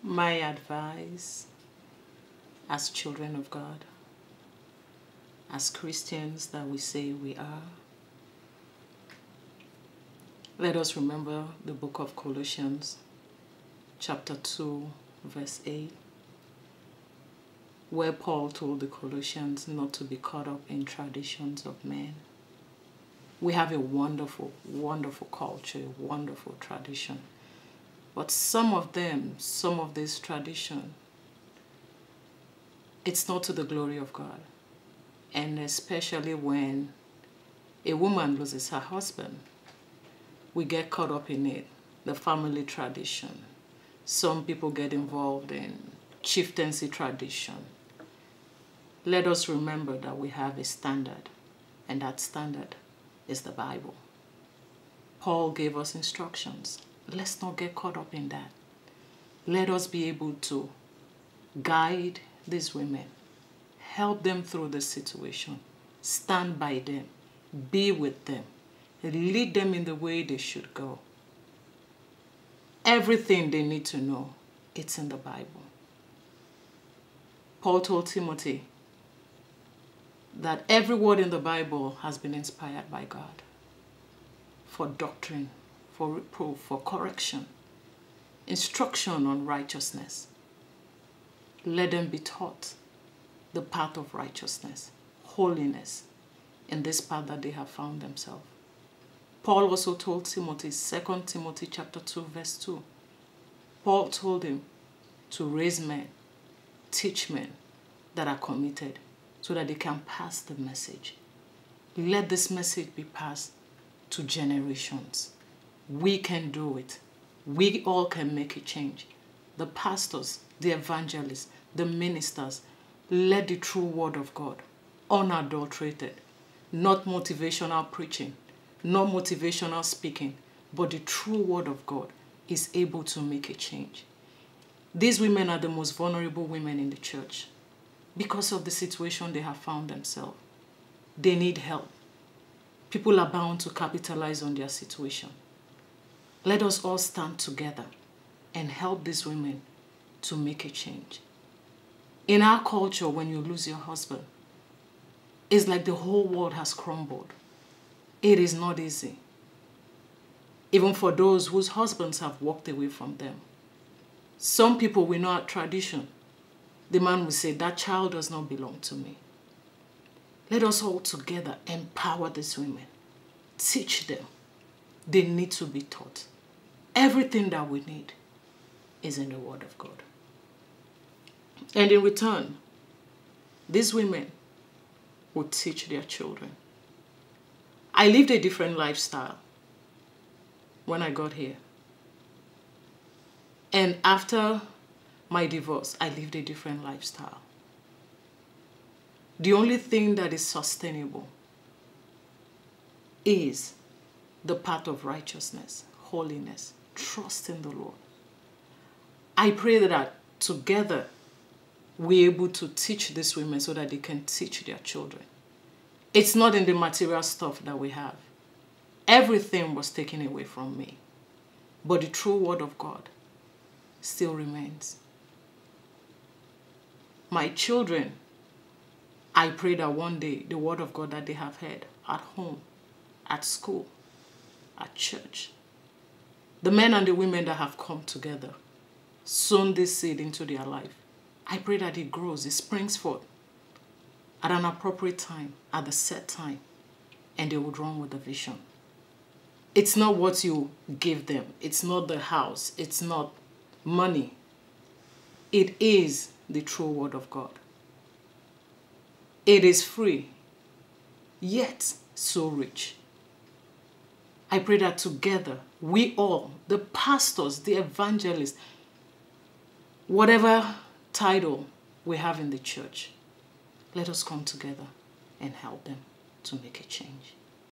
My advice as children of God, as Christians that we say we are, let us remember the book of Colossians, chapter 2, verse 8, where Paul told the Colossians not to be caught up in traditions of men. We have a wonderful, wonderful culture, a wonderful tradition. But some of this tradition, it's not to the glory of God. And especially when a woman loses her husband, we get caught up in it, the family tradition. Some people get involved in chieftaincy tradition. Let us remember that we have a standard, and that standard is the Bible. Paul gave us instructions. Let's not get caught up in that. Let us be able to guide these women, help them through the situation, stand by them, be with them, lead them in the way they should go. Everything they need to know, it's in the Bible. Paul told Timothy that every word in the Bible has been inspired by God for doctrine, for reproof, for correction, instruction on righteousness. Let them be taught the path of righteousness, holiness, in this path that they have found themselves. Paul also told Timothy, 2 Timothy chapter 2, verse 2. Paul told him to raise men, teach men that are committed so that they can pass the message. Let this message be passed to generations. We can do it. We all can make a change. The pastors, the evangelists, the ministers, let the true word of God, unadulterated, not motivational preaching, not motivational speaking, but the true word of God is able to make a change. These women are the most vulnerable women in the church because of the situation they have found themselves. They need help. People are bound to capitalize on their situation. Let us all stand together and help these women to make a change. In our culture, when you lose your husband, it's like the whole world has crumbled. It is not easy. Even for those whose husbands have walked away from them. Some people, we know our tradition. The man will say, that child does not belong to me. Let us all together empower these women. Teach them. They need to be taught. Everything that we need is in the Word of God. And in return, these women will teach their children. I lived a different lifestyle when I got here. And after my divorce, I lived a different lifestyle. The only thing that is sustainable is the path of righteousness, holiness, trust in the Lord. I pray that together we're able to teach these women so that they can teach their children. It's not in the material stuff that we have. Everything was taken away from me. But the true word of God still remains. My children, I pray that one day the word of God that they have heard at home, at school, at church, the men and the women that have come together, sown this seed into their life, I pray that it grows, it springs forth at an appropriate time, at the set time, and they would run with the vision. It's not what you give them. It's not the house. It's not money. It is the true word of God. It is free, yet so rich. I pray that together, we all, the pastors, the evangelists, whatever title we have in the church, let us come together and help them to make a change.